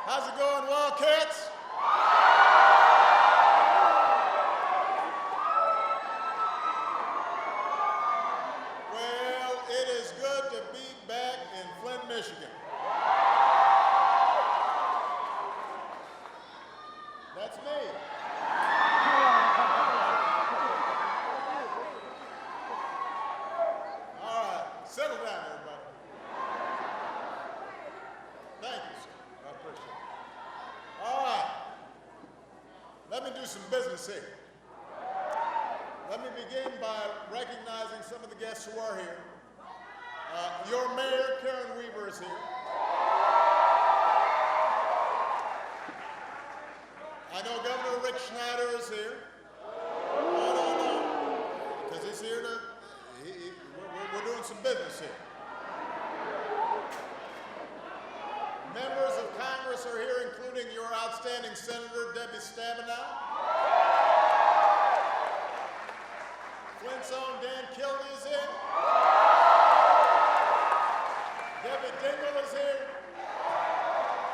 How's it going, Wildcats? Well, it is good to be back in Flint, Michigan. That's me. All right, settle down, everybody. Thank you, sir. I appreciate it. All right. Let me do some business here. Let me begin by recognizing some of the guests who are here. Your mayor, Karen Weaver, is here. I know Governor Rick Schneider is here. No, because he's here to, we're doing some business here. Members of Congress are here, including your outstanding Senator, Debbie Stabenow. Flint's own Dan Kildee is here. Debbie Dingell is here.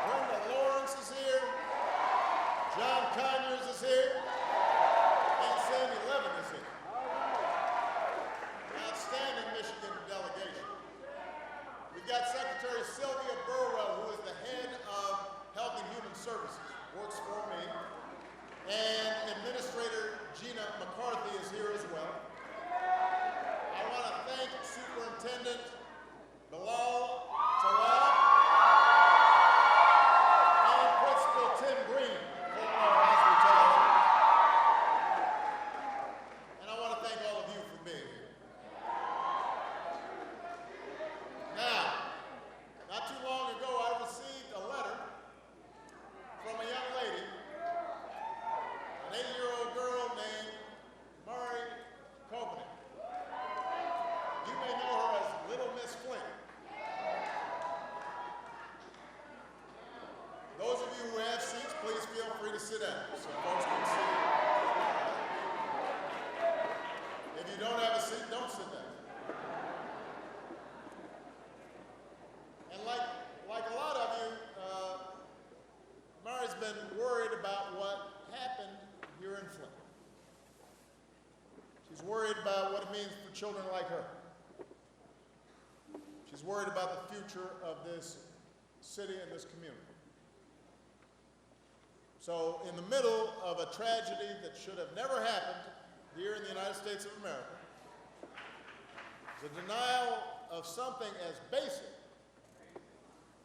Brenda Lawrence is here. John Conyers is here. And Sandy Levin is here. Outstanding Michigan delegation. We've got Secretary Sylvia Burwell, who is the head of Health and Human Services, works for me. And Administrator Gina McCarthy is here as well. I want to thank Superintendent Bilal Tawab and Principal Tim Green for our hospitality. And I want to thank all of you for being here. Now, not too long ago, I received a letter from a young lady, an 80-year-old girl named Murray Covenant. You may know her as Little Miss Flint. Those of you who have seats, please feel free to sit down so folks can see you. If you don't have a seat, don't sit down. And like a lot of you, Murray's been worried about what happened here in Flint. She's worried about what it means for children like her. She's worried about the future of this city and this community. So in the middle of a tragedy that should have never happened here in the United States of America, the denial of something as basic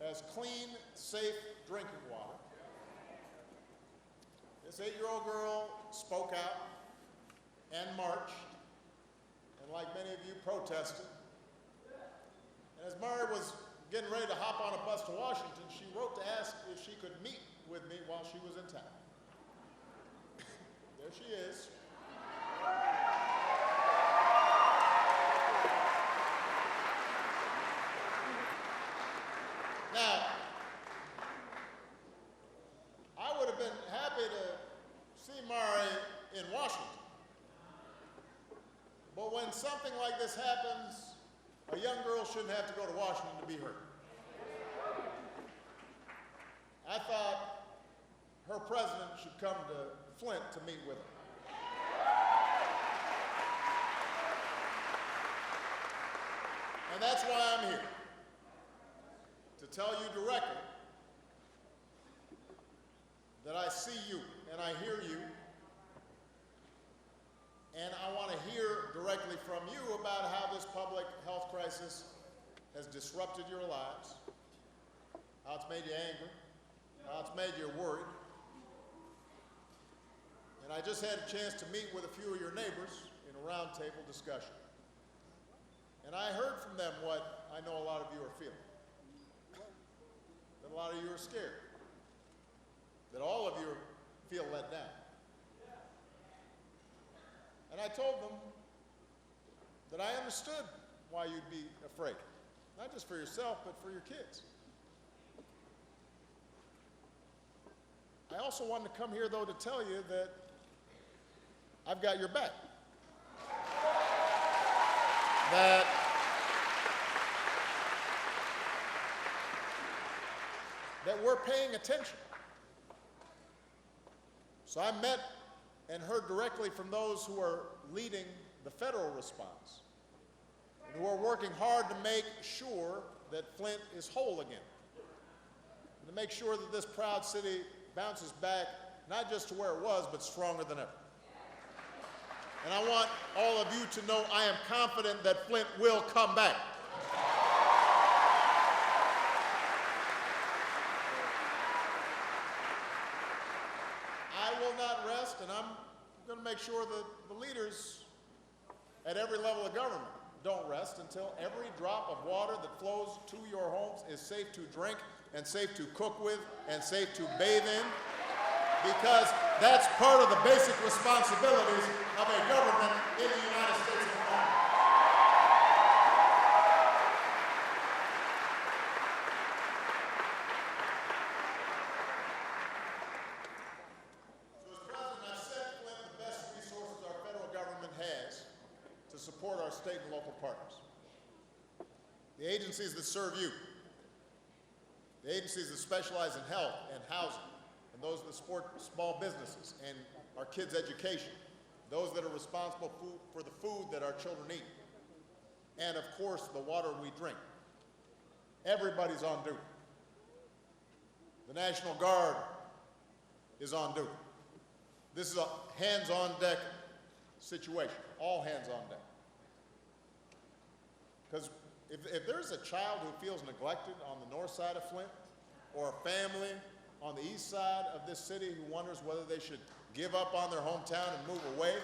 as clean, safe drinking water, this 8-year-old girl spoke out and marched, and like many of you, protested. And as Murray was getting ready to hop on a bus to Washington, she wrote to ask if she could meet with me while she was in town. There she is. Now, I would have been happy to see Murray in Washington. But when something like this happens, a young girl shouldn't have to go to Washington to be heard. I thought her president should come to Flint to meet with her. And that's why I'm here, to tell you directly that I see you and I hear you, and I want to hear directly from you about how this public health crisis has disrupted your lives, how it's made you angry, how it's made you worried. And I just had a chance to meet with a few of your neighbors in a roundtable discussion. And I heard from them what I know a lot of you are feeling. That a lot of you are scared. That all of you feel let down. And I told them that I understood why you'd be afraid. Not just for yourself, but for your kids. I also wanted to come here, though, to tell you that I've got your back. that we're paying attention. So I met and heard directly from those who are leading the federal response, and who are working hard to make sure that Flint is whole again, and to make sure that this proud city bounces back, not just to where it was, but stronger than ever. And I want all of you to know I am confident that Flint will come back. I will not rest, and I'm going to make sure that the leaders at every level of government don't rest until every drop of water that flows to your homes is safe to drink and safe to cook with and safe to bathe in, because that's part of the basic responsibilities of a government in the United States of America. So as President, I've set Flint the best resources our federal government has to support our state and local partners. The agencies that serve you, the agencies that specialize in health and housing, and those that support small businesses and our kids' education, those that are responsible for the food that our children eat, and of course the water we drink. Everybody's on duty. The National Guard is on duty. This is a hands-on-deck situation, all hands on deck. Because if there's a child who feels neglected on the north side of Flint, or a family on the east side of this city who wonders whether they should give up on their hometown and move away,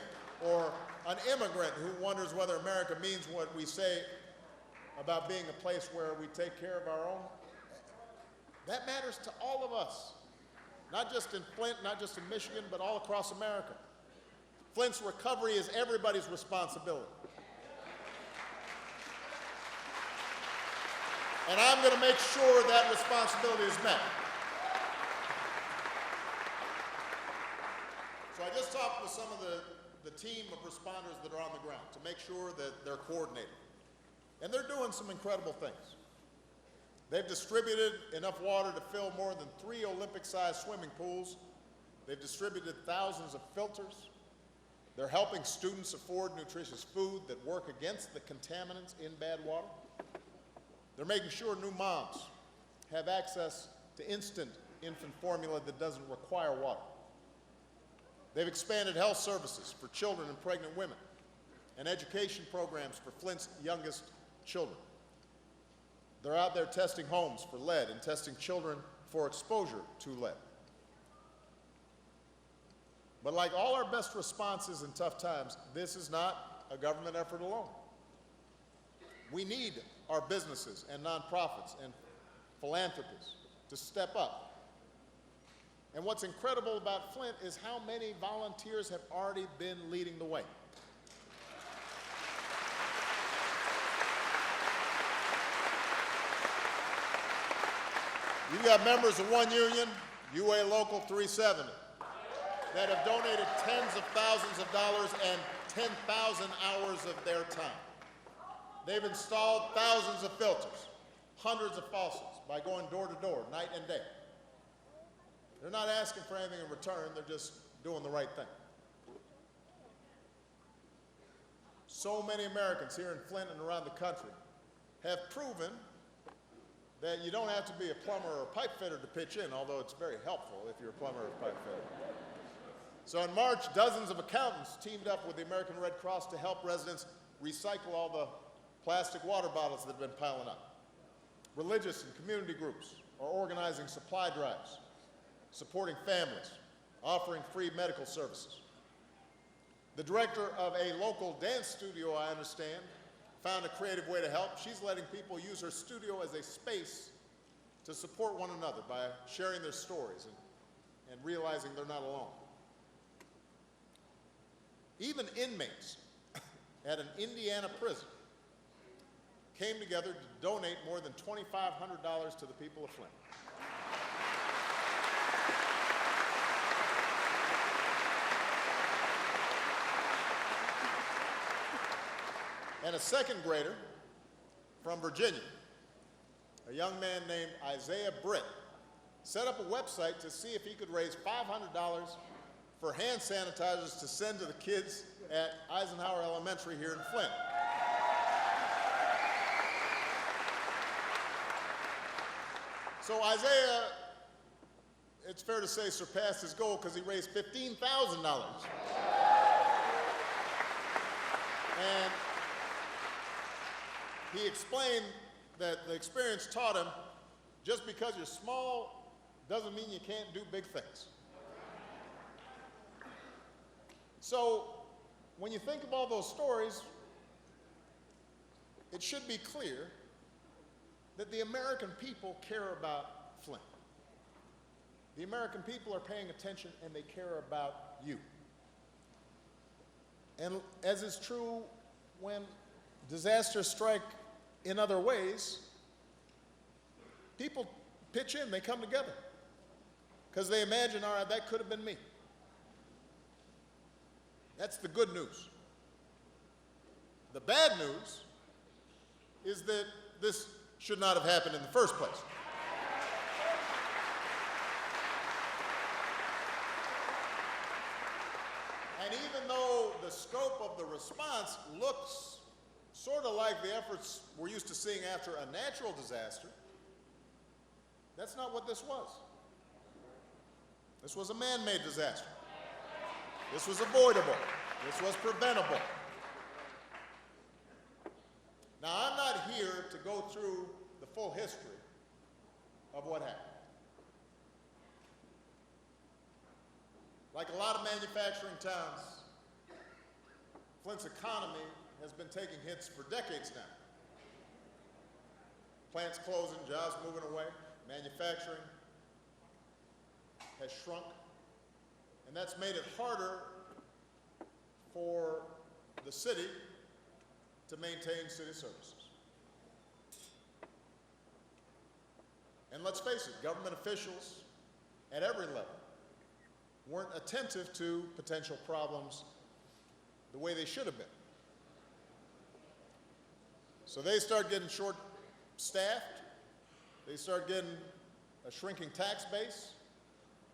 or an immigrant who wonders whether America means what we say about being a place where we take care of our own, that matters to all of us. Not just in Flint, not just in Michigan, but all across America. Flint's recovery is everybody's responsibility. And I'm going to make sure that responsibility is met. So I just talked with some of the team of responders that are on the ground to make sure that they're coordinated. And they're doing some incredible things. They've distributed enough water to fill more than 3 Olympic-sized swimming pools. They've distributed thousands of filters. They're helping students afford nutritious food that work against the contaminants in bad water. They're making sure new moms have access to instant infant formula that doesn't require water. They've expanded health services for children and pregnant women, and education programs for Flint's youngest children. They're out there testing homes for lead and testing children for exposure to lead. But like all our best responses in tough times, this is not a government effort alone. We need our businesses and nonprofits and philanthropists to step up. And what's incredible about Flint is how many volunteers have already been leading the way. You've got members of one union, UA Local 370, that have donated tens of thousands of dollars and 10,000 hours of their time. They've installed thousands of filters, hundreds of faucets by going door to door, night and day. They're not asking for anything in return, they're just doing the right thing. So many Americans here in Flint and around the country have proven that you don't have to be a plumber or a pipe fitter to pitch in, although it's very helpful if you're a plumber or a pipe fitter. So in March, dozens of accountants teamed up with the American Red Cross to help residents recycle all the plastic water bottles that have been piling up. Religious and community groups are organizing supply drives, supporting families, offering free medical services. The director of a local dance studio, I understand, found a creative way to help. She's letting people use her studio as a space to support one another by sharing their stories and realizing they're not alone. Even inmates at an Indiana prison came together to donate more than $2,500 to the people of Flint. And a second grader from Virginia, a young man named Isaiah Britt, set up a website to see if he could raise $500 for hand sanitizers to send to the kids at Eisenhower Elementary here in Flint. So Isaiah, it's fair to say, surpassed his goal because he raised $15,000. And he explained that the experience taught him just because you're small doesn't mean you can't do big things. So when you think of all those stories, it should be clear that the American people care about Flint. The American people are paying attention and they care about you. And as is true when disasters strike in other ways, people pitch in, they come together. Because they imagine, all right, that could have been me. That's the good news. The bad news is that this should not have happened in the first place. And even though the scope of the response looks sort of like the efforts we're used to seeing after a natural disaster, that's not what this was. This was a man-made disaster. This was avoidable. This was preventable. Now, I'm not here to go through the full history of what happened. Like a lot of manufacturing towns, Flint's economy has been taking hits for decades now. Plants closing, jobs moving away, manufacturing has shrunk, and that's made it harder for the city to maintain city services. And let's face it, government officials at every level weren't attentive to potential problems the way they should have been. So they start getting short-staffed, they start getting a shrinking tax base,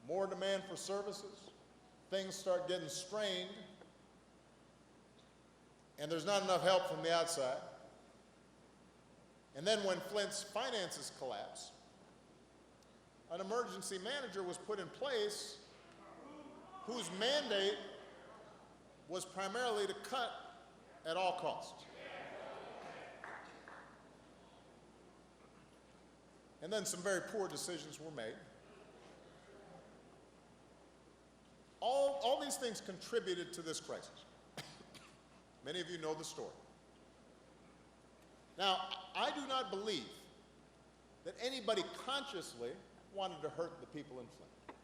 more demand for services, things start getting strained, and there's not enough help from the outside. And then when Flint's finances collapse, an emergency manager was put in place whose mandate was primarily to cut at all costs. And then some very poor decisions were made. All these things contributed to this crisis. Many of you know the story. Now, I do not believe that anybody consciously wanted to hurt the people in Flint.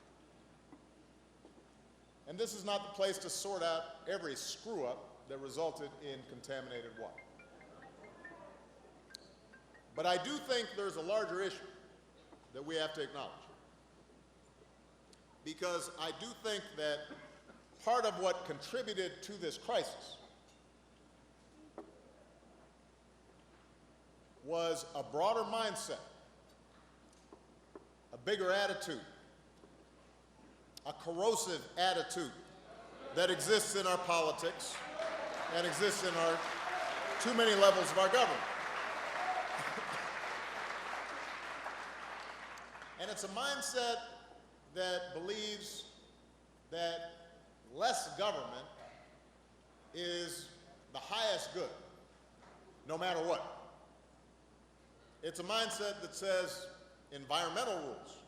And this is not the place to sort out every screw-up that resulted in contaminated water. But I do think there's a larger issue that we have to acknowledge. Because I do think that part of what contributed to this crisis was a broader mindset, a bigger attitude, a corrosive attitude that exists in our politics and exists in our too many levels of our government. And it's a mindset that believes that less government is the highest good, no matter what. It's a mindset that says environmental rules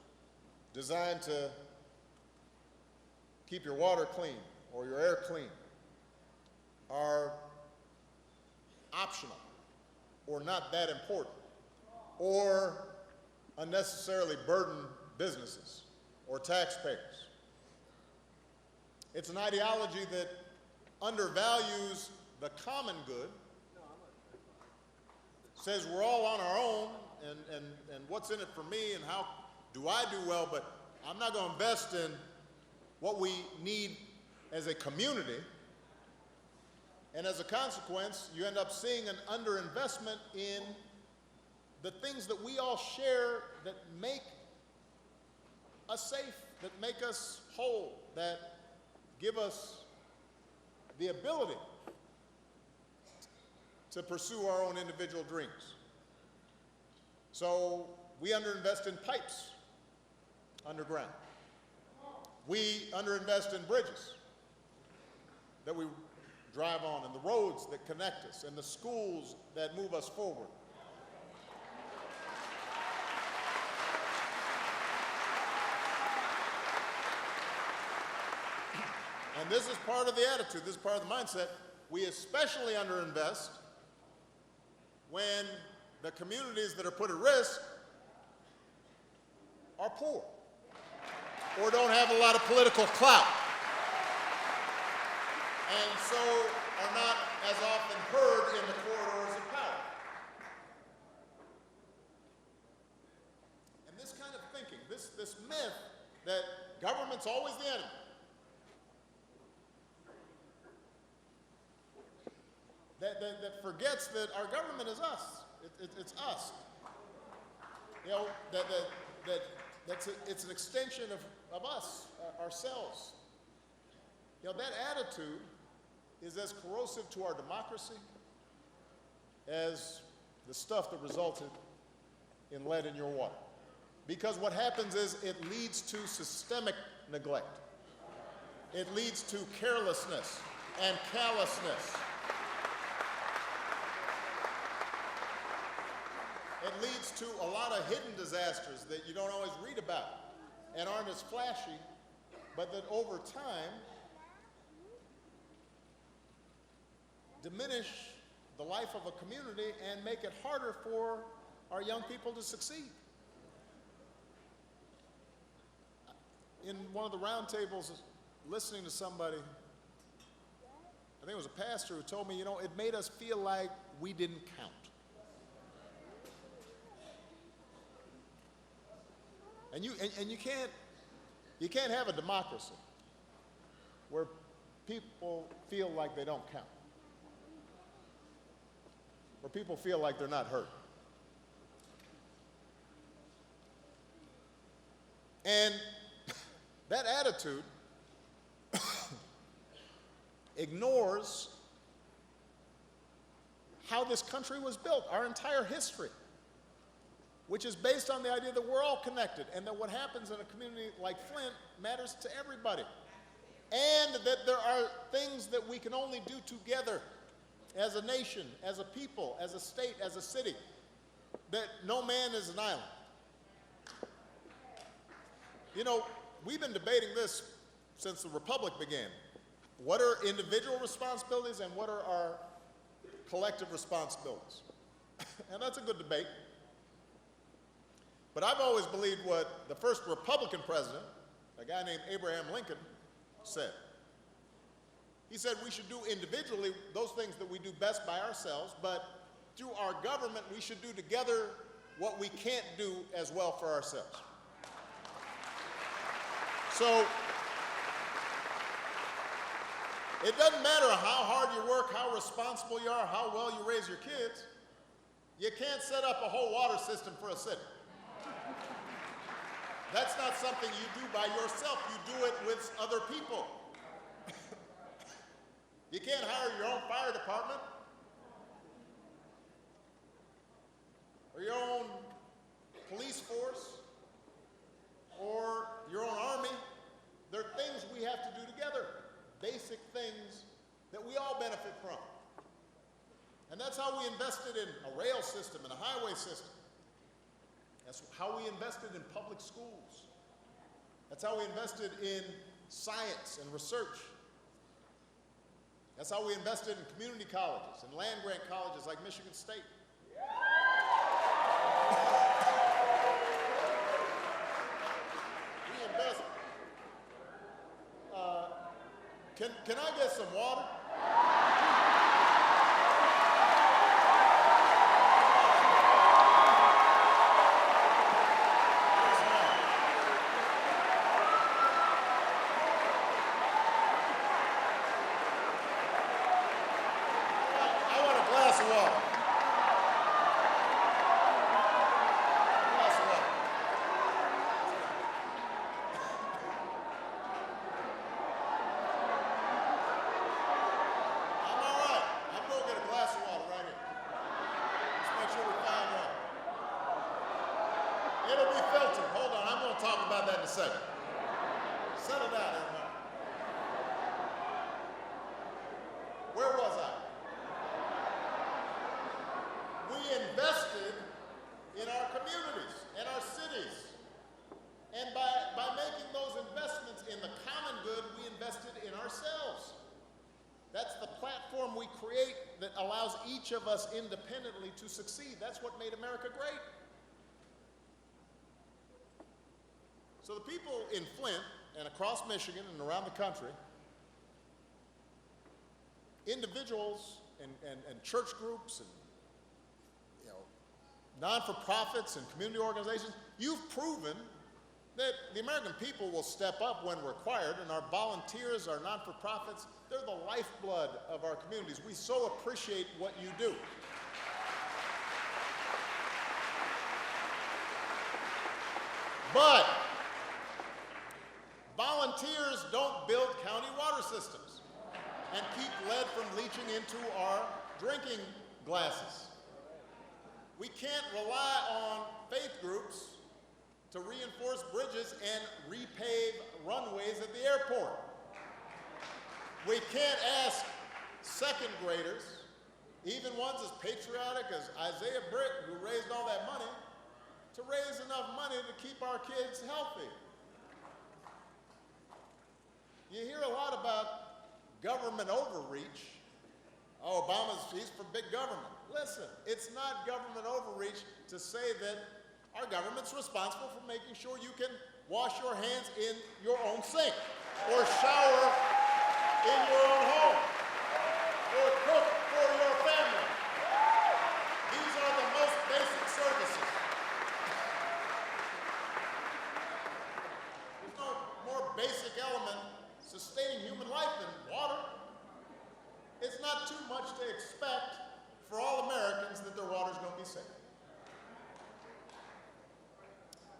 designed to keep your water clean or your air clean are optional or not that important or unnecessarily burden businesses or taxpayers. It's an ideology that undervalues the common good, says we're all on our own and what's in it for me and how do I do well, but I'm not going to invest in what we need as a community. And as a consequence, you end up seeing an underinvestment in the things that we all share that make us safe, that make us whole, that give us the ability to pursue our own individual dreams. So we underinvest in pipes underground. We underinvest in bridges that we drive on, and the roads that connect us, and the schools that move us forward. And this is part of the attitude, this is part of the mindset. We especially underinvest when the communities that are put at risk are poor or don't have a lot of political clout, and so are not as often heard in the corridors of power. And this kind of thinking, this myth that government's always the enemy, that forgets that our government is us. It's us. You know, it's an extension of us, ourselves. You know, that attitude is as corrosive to our democracy as the stuff that resulted in lead in your water. Because what happens is it leads to systemic neglect. It leads to carelessness and callousness. It leads to a lot of hidden disasters that you don't always read about and aren't as flashy, but that over time diminish the life of a community and make it harder for our young people to succeed. In one of the roundtables, listening to somebody, I think it was a pastor who told me, you know, it made us feel like we didn't count. And you can't have a democracy where people feel like they don't count, where people feel like they're not heard. And that attitude ignores how this country was built, our entire history, which is based on the idea that we're all connected and that what happens in a community like Flint matters to everybody. And that there are things that we can only do together as a nation, as a people, as a state, as a city, that no man is an island. You know, we've been debating this since the Republic began. What are individual responsibilities and what are our collective responsibilities? And that's a good debate. But I've always believed what the first Republican president, a guy named Abraham Lincoln, said. He said we should do individually those things that we do best by ourselves, but through our government we should do together what we can't do as well for ourselves. So it doesn't matter how hard you work, how responsible you are, how well you raise your kids. You can't set up a whole water system for a city. That's not something you do by yourself. You do it with other people. You can't hire your own fire department or your own police force or your own army. There are things we have to do together, basic things that we all benefit from. And that's how we invested in a rail system and a highway system. That's how we invested in public schools. That's how we invested in science and research. That's how we invested in community colleges and land-grant colleges like Michigan State. We invested. Can I get some water? second. Settle down, everybody. Where was I? We invested in our communities and our cities. And by making those investments in the common good, we invested in ourselves. That's the platform we create that allows each of us independently to succeed. That's what made America great. So the people in Flint and across Michigan and around the country, individuals and church groups and non-for-profits and community organizations, you've proven that the American people will step up when required, and our volunteers, our non-for-profits, they're the lifeblood of our communities. We so appreciate what you do. But volunteers don't build county water systems and keep lead from leaching into our drinking glasses. We can't rely on faith groups to reinforce bridges and repave runways at the airport. We can't ask second graders, even ones as patriotic as Isaiah Britt, who raised all that money, to raise enough money to keep our kids healthy. You hear a lot about government overreach. Oh, he's for big government. Listen, it's not government overreach to say that our government's responsible for making sure you can wash your hands in your own sink, or shower in your own home, or cook for your family. These are the most basic services. There's no more basic element sustaining human life than water. It's not too much to expect for all Americans that their water's going to be safe.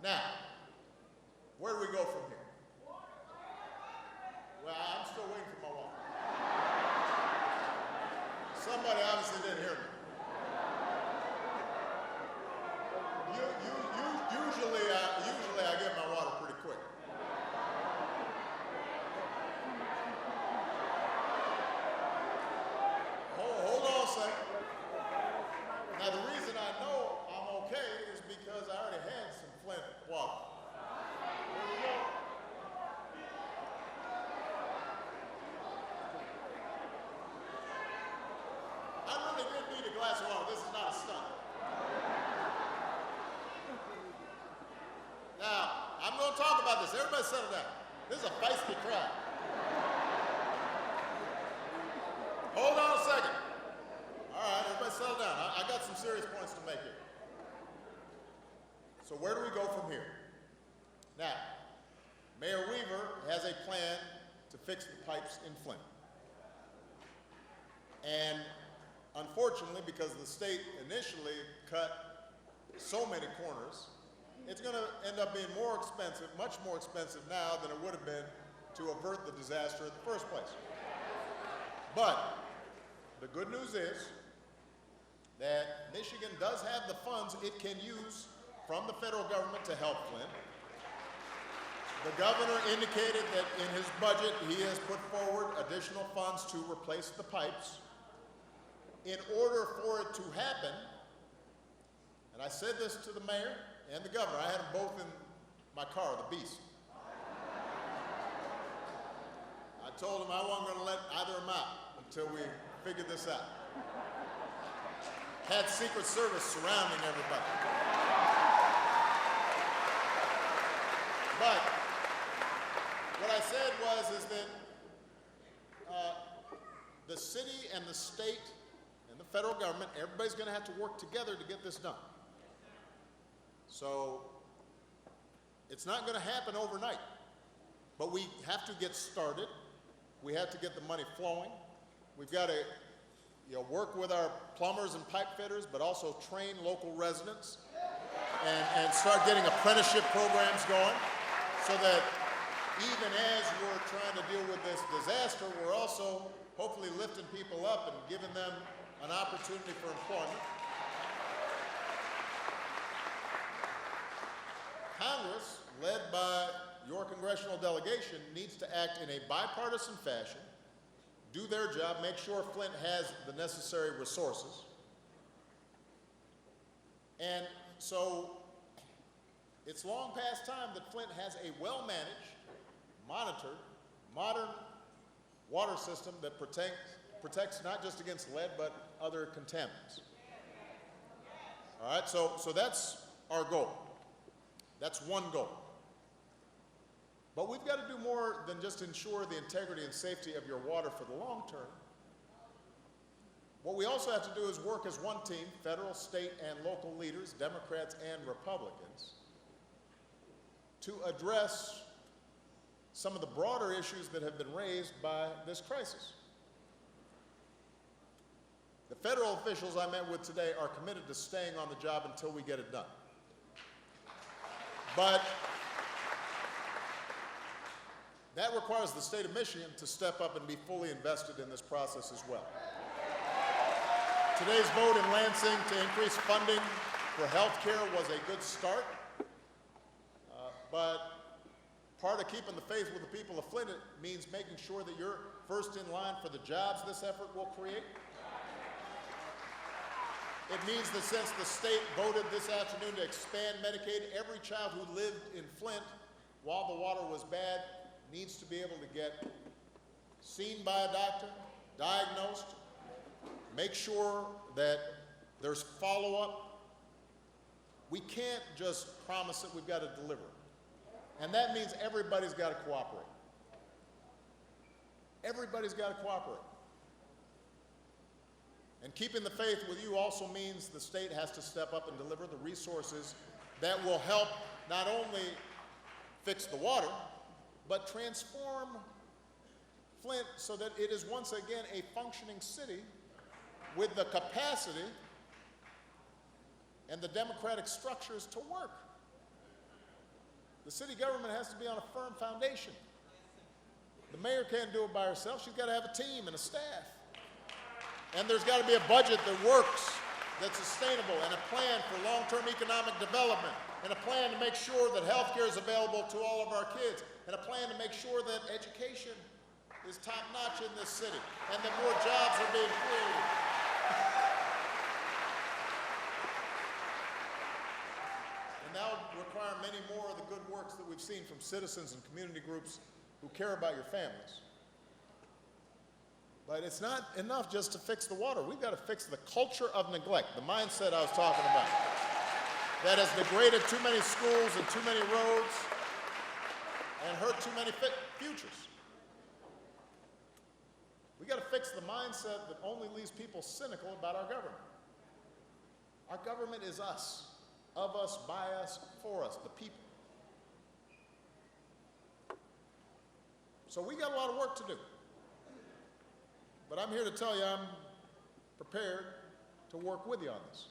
Now, where do we go from here? Well, I'm still waiting for my water. Somebody obviously didn't hear me. Usually I get my water pretty quick. Hold on a second. Now, the reason I know I'm okay is because I already had some Flint water. Here we go. I really did need a glass of water. This is not a stunt. Now, I'm going to talk about this. Everybody settle down. This is a feisty crowd. Hold on a second. All right, everybody settle down. I got some serious points to make here. So where do we go from here? Now, Mayor Weaver has a plan to fix the pipes in Flint. And unfortunately, because the state initially cut so many corners, it's going to end up being more expensive, much more expensive now than it would have been to avert the disaster in the first place. But the good news is that Michigan does have the funds it can use from the federal government to help Flint. The governor indicated that in his budget he has put forward additional funds to replace the pipes. In order for it to happen, and I said this to the mayor and the governor, I had them both in my car, the Beast. I told them I wasn't going to let either of them out until we figured this out. Had Secret Service surrounding everybody. But what I said is that the city and the state and the federal government, everybody's going to have to work together to get this done. So it's not going to happen overnight, but we have to get started. We have to get the money flowing. We've got to work with our plumbers and pipe fitters, but also train local residents and start getting apprenticeship programs going so that even as we're trying to deal with this disaster, we're also hopefully lifting people up and giving them an opportunity for employment. Congress, led by your congressional delegation needs to act in a bipartisan fashion, do their job, make sure Flint has the necessary resources. And so it's long past time that Flint has a well-managed, monitored, modern water system that protects not just against lead, but other contaminants. All right, so that's our goal. That's one goal. But we've got to do more than just ensure the integrity and safety of your water for the long term. What we also have to do is work as one team, federal, state, and local leaders, Democrats and Republicans, to address some of the broader issues that have been raised by this crisis. The federal officials I met with today are committed to staying on the job until we get it done. But that requires the state of Michigan to step up and be fully invested in this process as well. Today's vote in Lansing to increase funding for health care was a good start, but part of keeping the faith with the people of Flint means making sure that you're first in line for the jobs this effort will create. It means that since the state voted this afternoon to expand Medicaid, every child who lived in Flint while the water was bad needs to be able to get seen by a doctor, diagnosed, make sure that there's follow-up. We can't just promise it, we've got to deliver it. And that means everybody's got to cooperate. Everybody's got to cooperate. And keeping the faith with you also means the state has to step up and deliver the resources that will help not only fix the water, but transform Flint so that it is once again a functioning city with the capacity and the democratic structures to work. The city government has to be on a firm foundation. The mayor can't do it by herself. She's got to have a team and a staff. And there's got to be a budget that works, that's sustainable, and a plan for long-term economic development, and a plan to make sure that health care is available to all of our kids, and a plan to make sure that education is top-notch in this city, and that more jobs are being created. And that will require many more of the good works that we've seen from citizens and community groups who care about your families. But it's not enough just to fix the water. We've got to fix the culture of neglect, the mindset I was talking about, that has degraded too many schools and too many roads and hurt too many futures. We've got to fix the mindset that only leaves people cynical about our government. Our government is us, of us, by us, for us, the people. So we got a lot of work to do. But I'm here to tell you I'm prepared to work with you on this.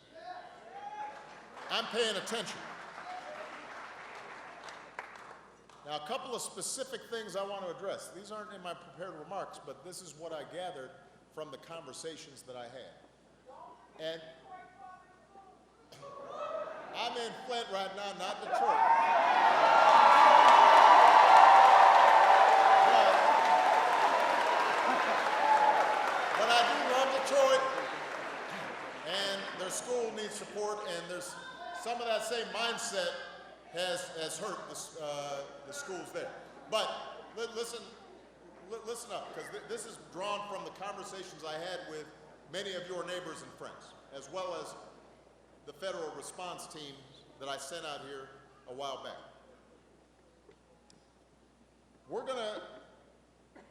I'm paying attention. Now, a couple of specific things I want to address. These aren't in my prepared remarks, but this is what I gathered from the conversations that I had. And I'm in Flint right now, not Detroit. But I do love Detroit, and their school needs support, and there's some of that same mindset has hurt the schools there. But listen up, because this is drawn from the conversations I had with many of your neighbors and friends, as well as the federal response teams that I sent out here a while back. We're going to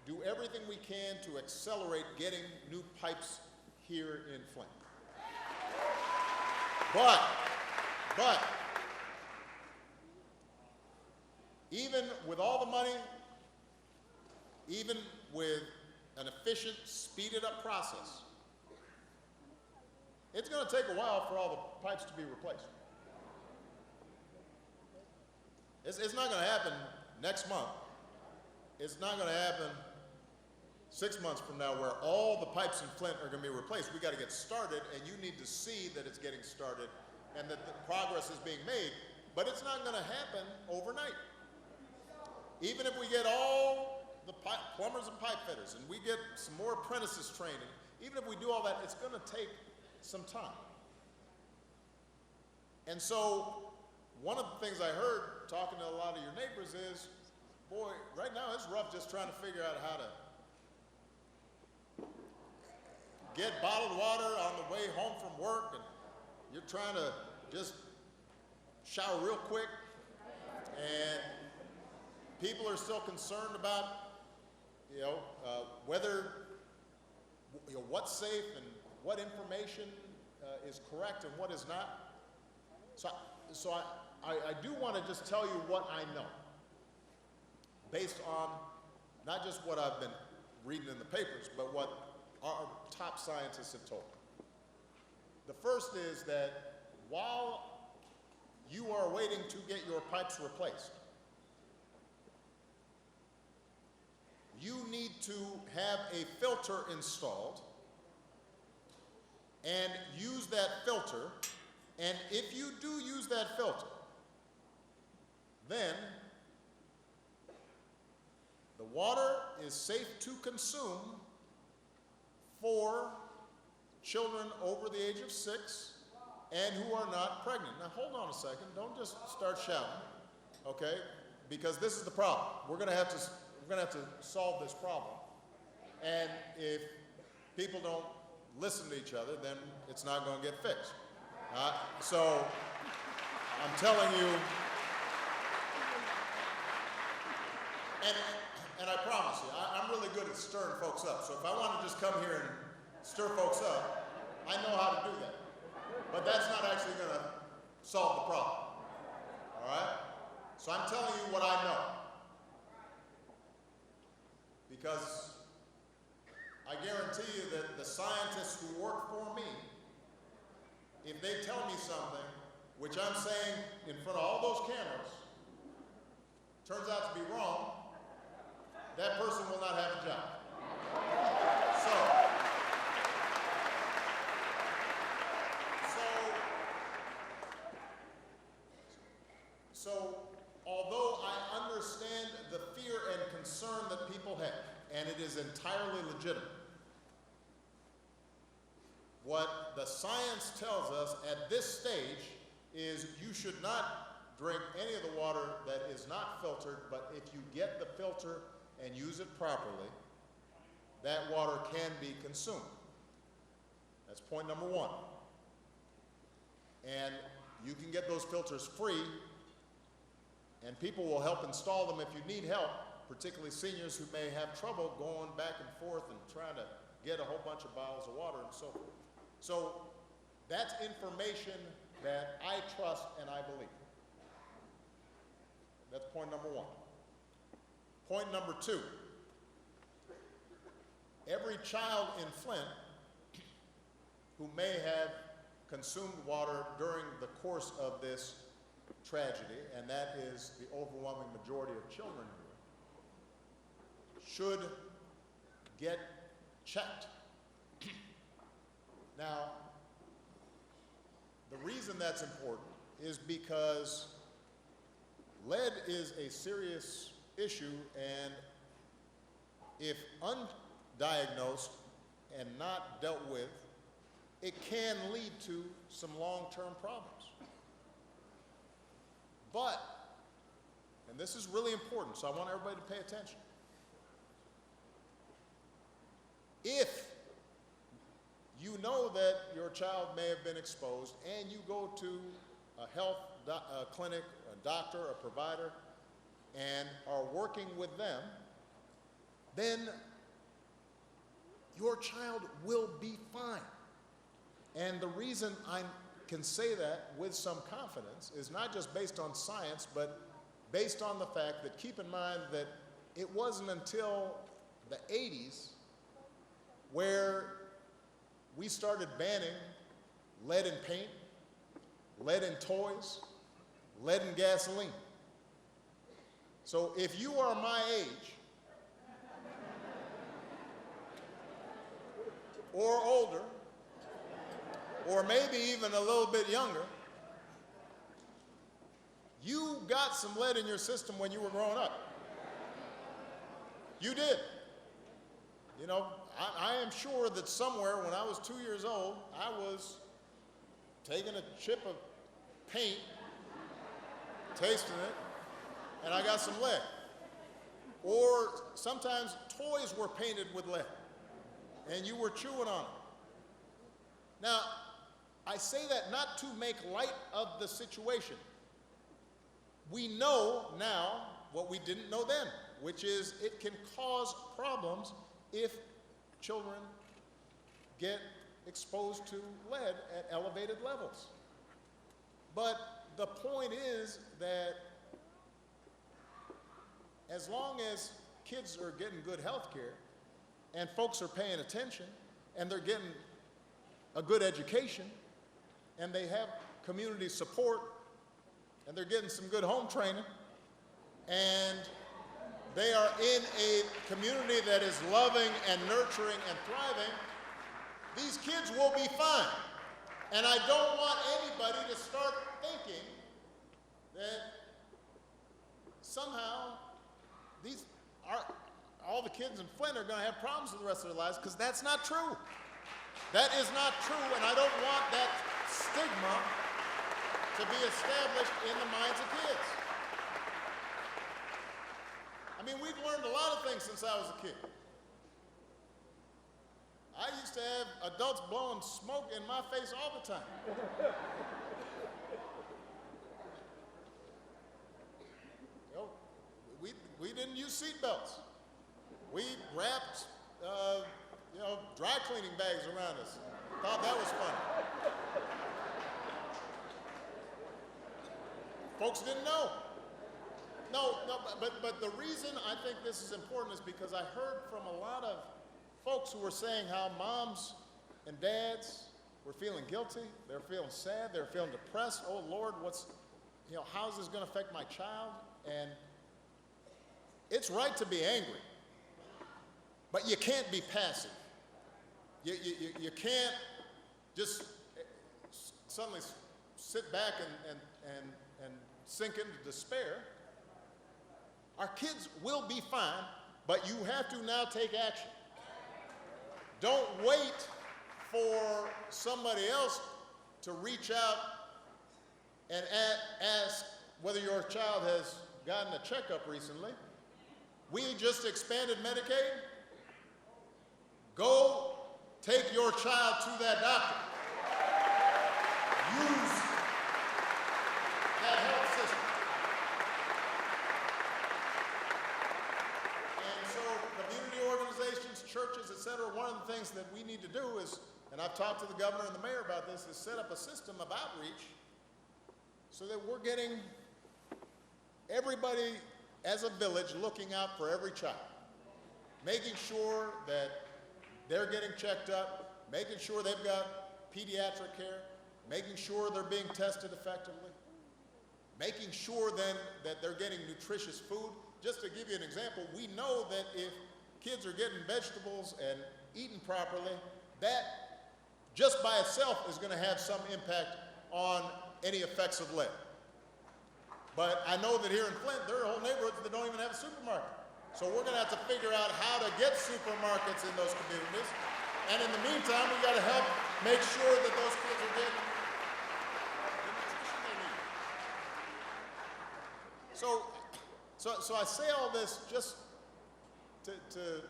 do everything we can to accelerate getting new pipes here in Flint. But, even with all the money, even with an efficient, speeded up process, it's going to take a while for all the pipes to be replaced. It's not going to happen next month. It's not going to happen 6 months from now where all the pipes in Flint are going to be replaced. We got to get started, and you need to see that it's getting started and that the progress is being made, but it's not going to happen overnight. even if we get all the plumbers and pipe fitters and we get some more apprentices training, even if we do all that, it's going to take some time. And so one of the things I heard talking to a lot of your neighbors is, boy, right now it's rough just trying to figure out how to get bottled water on the way home from work, and you're trying to just shower real quick, and people are still concerned about, whether, what's safe and what information is correct and what is not. So I do want to just tell you what I know, based on not just what I've been reading in the papers, but what our top scientists have told me. The first is that while you are waiting to get your pipes replaced, you need to have a filter installed and use that filter. And if you do use that filter, then the water is safe to consume for children over the age of 6 and who are not pregnant. Now hold on a second, don't just start shouting, okay? Because this is the problem. We're gonna have to solve this problem. And if people don't listen to each other, then it's not gonna get fixed. So I'm telling you, and I promise you, I'm really good at stirring folks up. So if I want to just come here and stir folks up, I know how to do that. But that's not actually going to solve the problem. All right? So I'm telling you what I know. Because I guarantee you that the scientists who work for me, if they tell me something, which I'm saying in front of all those cameras, turns out to be wrong, that person will not have a job. So although I understand the fear and concern that people have, and it is entirely legitimate, what the science tells us at this stage is you should not drink any of the water that is not filtered, but if you get the filter and use it properly, that water can be consumed. That's point number one. And you can get those filters free, and people will help install them if you need help, particularly seniors who may have trouble going back and forth and trying to get a whole bunch of bottles of water and so forth. So that's information that I trust and I believe. That's point number one. Point number two, every child in Flint who may have consumed water during the course of this tragedy, and that is the overwhelming majority of children here, should get checked. Now, the reason that's important is because lead is a serious issue, and if undiagnosed and not dealt with, it can lead to some long-term problems. But, and this is really important, so I want everybody to pay attention. If you know that your child may have been exposed and you go to a health clinic, a doctor, a provider, and are working with them, then your child will be fine. And the reason I can say that with some confidence is not just based on science, but based on the fact that, keep in mind that it wasn't until the 80s where we started banning lead in paint, lead in toys, lead in gasoline. So if you are my age or older, or maybe even a little bit younger, you got some lead in your system when you were growing up. You did. You know, I am sure that somewhere when I was 2 years old, I was taking a chip of paint, tasting it, and I got some lead. Or sometimes toys were painted with lead, and you were chewing on it. Now, I say that not to make light of the situation. We know now what we didn't know then, which is it can cause problems if children get exposed to lead at elevated levels. But the point is that as long as kids are getting good health care and folks are paying attention and they're getting a good education and they have community support and they're getting some good home training and they are in a community that is loving and nurturing and thriving, these kids will be fine. And I don't want anybody to start thinking that somehow all the kids in Flint are going to have problems for the rest of their lives, because that's not true. That is not true, and I don't want that stigma to be established in the minds of kids. I mean, we've learned a lot of things since I was a kid. I used to have adults blowing smoke in my face all the time. You know, we didn't use seat belts. We wrapped dry cleaning bags around us. Thought that was fun. Folks didn't know. No, but the reason I think this is important is because I heard from a lot of folks who were saying how moms and dads were feeling guilty, they're feeling sad, they're feeling depressed. Oh Lord, how's this going to affect my child? And it's right to be angry, but you can't be passive. You can't just suddenly sit back and sink into despair. Our kids will be fine, but you have to now take action. Don't wait for somebody else to reach out and ask whether your child has gotten a checkup recently. We just expanded Medicaid. Go take your child to that doctor. Use that health system. And so community organizations, churches, et cetera, one of the things that we need to do is, and I've talked to the governor and the mayor about this, is set up a system of outreach so that we're getting everybody as a village looking out for every child, making sure that they're getting checked up, making sure they've got pediatric care, making sure they're being tested effectively, making sure then that they're getting nutritious food. Just to give you an example, we know that if kids are getting vegetables and eaten properly, that just by itself is going to have some impact on any effects of lead. But I know that here in Flint, there are whole neighborhoods that don't even have a supermarket. So we're going to have to figure out how to get supermarkets in those communities. And in the meantime, we've got to help make sure that those kids are getting the nutrition they need. So I say all this just to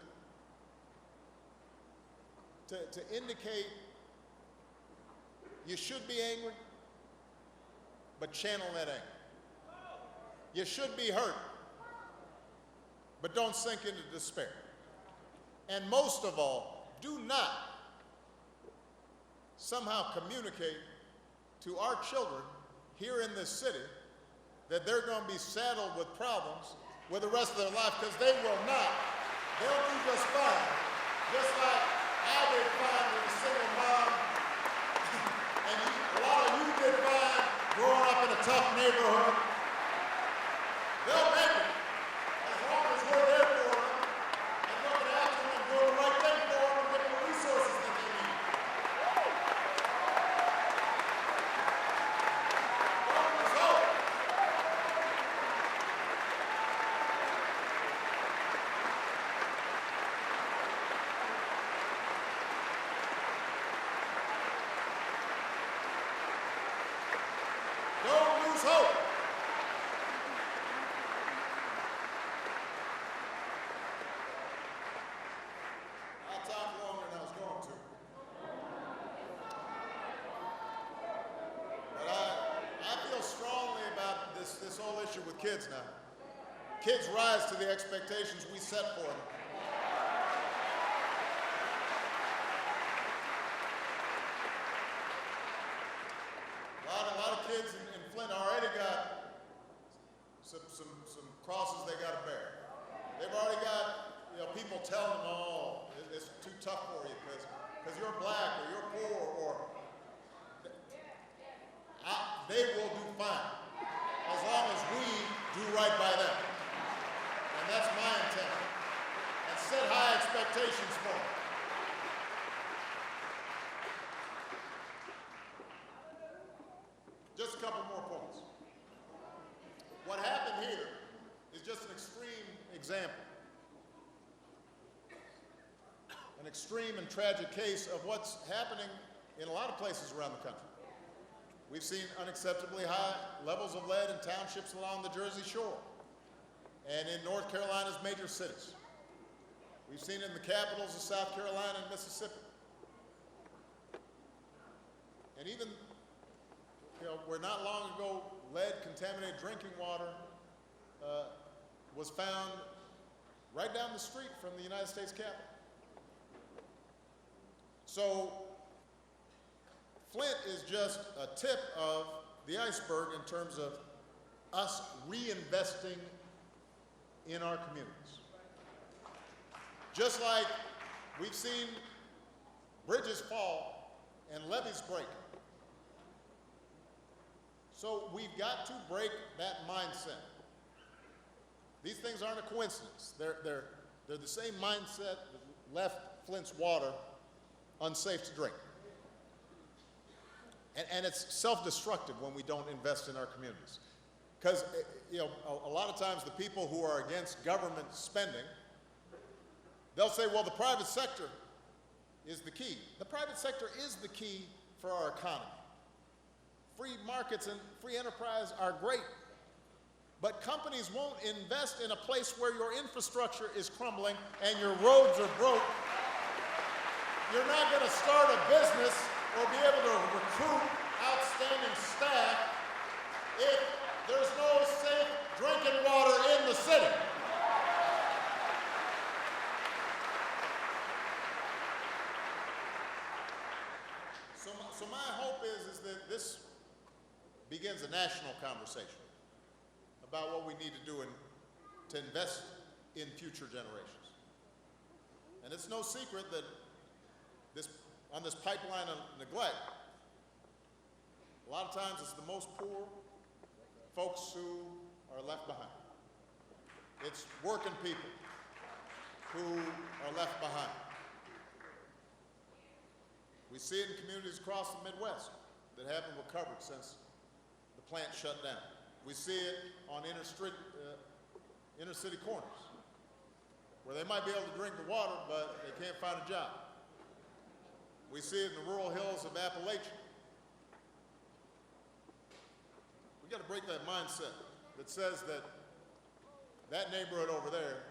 indicate you should be angry, but channel that anger. You should be hurt, but don't sink into despair. And most of all, do not somehow communicate to our children here in this city that they're going to be saddled with problems with the rest of their life, because they will not. They'll do just fine. Just like I did fine with a single mom, and a lot of you did fine growing up in a tough neighborhood. They'll make it as long as we're there for them and looking after them and doing the right thing for them and giving them the resources that they need. Don't lose hope. kids now. Kids rise to the expectations we set for them. A lot of kids in Flint already got some crosses they got to bear. They've already got people telling them, oh, it's too tough for you because you're black or you're poor or they will do fine as long as we do right by them. And that's my intent. And set high expectations for them. Just a couple more points. What happened here is just an extreme example. An extreme and tragic case of what's happening in a lot of places around the country. We've seen unacceptably high levels of lead in townships along the Jersey Shore and in North Carolina's major cities. We've seen it in the capitals of South Carolina and Mississippi. And even, where not long ago lead-contaminated drinking water was found right down the street from the United States Capitol. So Flint is just a tip of the iceberg in terms of us reinvesting in our communities. Just like we've seen bridges fall and levees break. So we've got to break that mindset. These things aren't a coincidence. They're the same mindset that left Flint's water unsafe to drink. And it's self-destructive when we don't invest in our communities. Because a lot of times the people who are against government spending, they'll say, well, the private sector is the key. The private sector is the key for our economy. Free markets and free enterprise are great, but companies won't invest in a place where your infrastructure is crumbling and your roads are broke. You're not going to start a business or be able to recruit outstanding staff if there's no safe drinking water in the city. So my hope is that this begins a national conversation about what we need to do to invest in future generations. And it's no secret that on this pipeline of neglect, a lot of times it's the most poor folks who are left behind. It's working people who are left behind. We see it in communities across the Midwest that haven't recovered since the plant shut down. We see it on inner city corners, where they might be able to drink the water, but they can't find a job. We see it in the rural hills of Appalachia. We've got to break that mindset that says that neighborhood over there,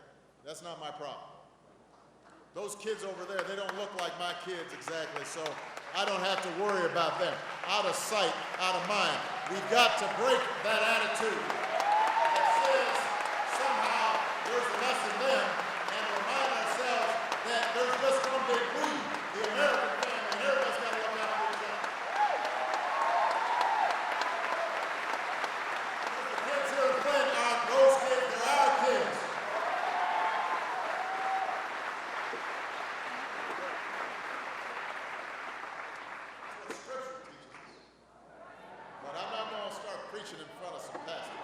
that's not my problem. Those kids over there, they don't look like my kids exactly, so I don't have to worry about them. Out of sight, out of mind. We've got to break that attitude that says somehow there's less in them and remind ourselves that there's just one big we, the American family, and everybody's got to look out for each other. The kids here in Flint aren't those kids, they're our kids. In front of some pastors.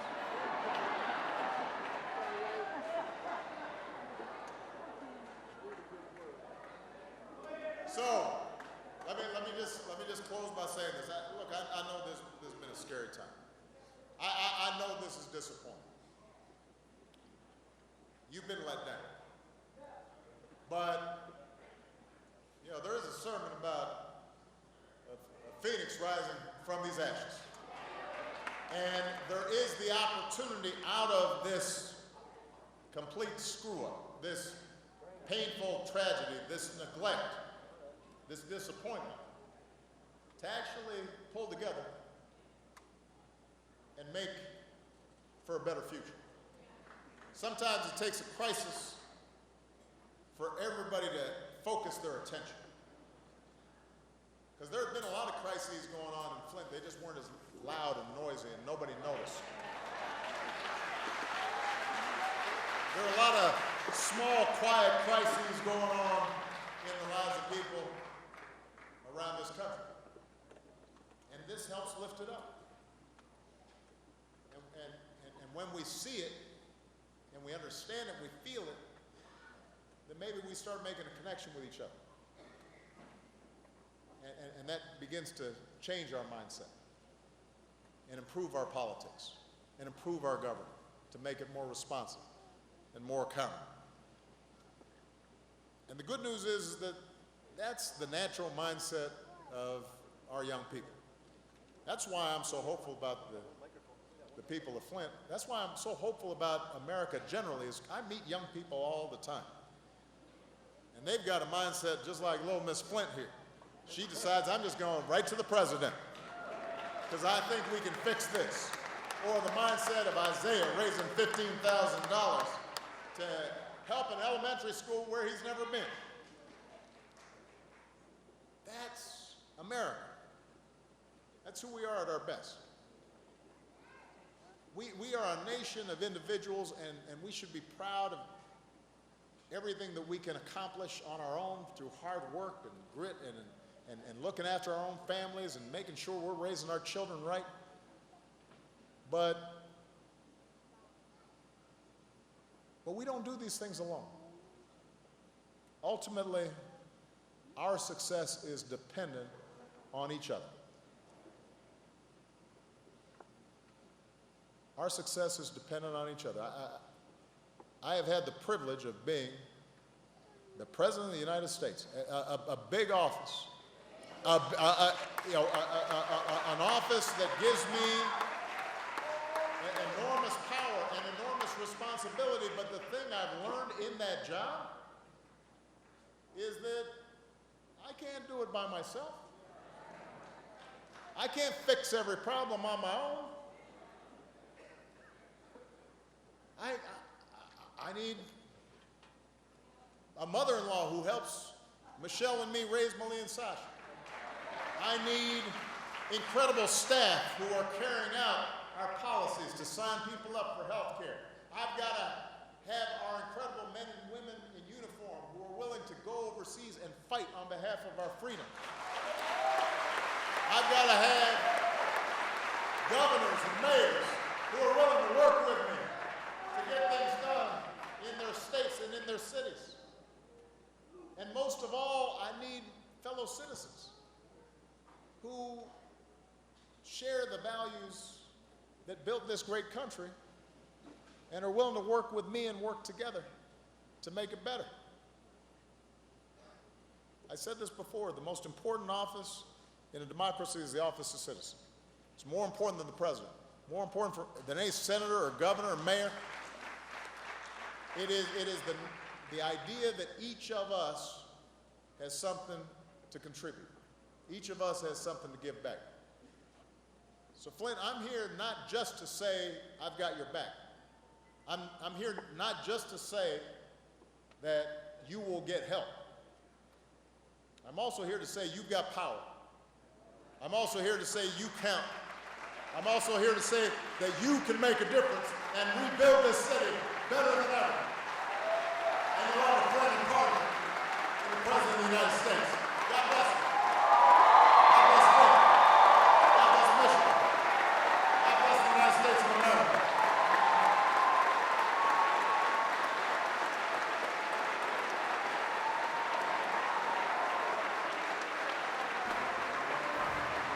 So, let me just close by saying this. I know this has been a scary time. I know this is disappointing. You've been let down. But there is a sermon about a phoenix rising from these ashes. And there is the opportunity out of this complete screw-up, this painful tragedy, this neglect, this disappointment, to actually pull together and make for a better future. Sometimes it takes a crisis for everybody to focus their attention. Because there have been a lot of crises going on in Flint. They just weren't as loud and noisy and nobody noticed. There are a lot of small, quiet crises going on in the lives of people around this country. And this helps lift it up. And when we see it, and we understand it, we feel it, then maybe we start making a connection with each other. And that begins to change our mindset and improve our politics and improve our government to make it more responsive and more accountable. And the good news is that that's the natural mindset of our young people. That's why I'm so hopeful about the people of Flint. That's why I'm so hopeful about America generally, is I meet young people all the time. And they've got a mindset just like little Miss Flint here. She decides, I'm just going right to the president because I think we can fix this. Or the mindset of Isaiah raising $15,000 to help an elementary school where he's never been. That's America. That's who we are at our best. We are a nation of individuals, and we should be proud of everything that we can accomplish on our own through hard work and grit and looking after our own families and making sure we're raising our children right. But we don't do these things alone. Ultimately, our success is dependent on each other. Our success is dependent on each other. I have had the privilege of being the President of the United States, a big office, an office that gives me enormous power and enormous responsibility, but the thing I've learned in that job is that I can't do it by myself. I can't fix every problem on my own. I need a mother-in-law who helps Michelle and me raise Malie and Sasha. I need incredible staff who are carrying out our policies to sign people up for health care. I've got to have our incredible men and women in uniform who are willing to go overseas and fight on behalf of our freedom. I've got to have governors and mayors who are willing to work with me to get things done in their states and in their cities. And most of all, I need fellow citizens who share the values that built this great country and are willing to work with me and work together to make it better. I said this before, the most important office in a democracy is the office of citizen. It's more important than the president, more important than any senator or governor or mayor. It is the idea that each of us has something to contribute. Each of us has something to give back. So Flint, I'm here not just to say I've got your back. I'm here not just to say that you will get help. I'm also here to say you've got power. I'm also here to say you count. I'm also here to say that you can make a difference and rebuild this city better than ever.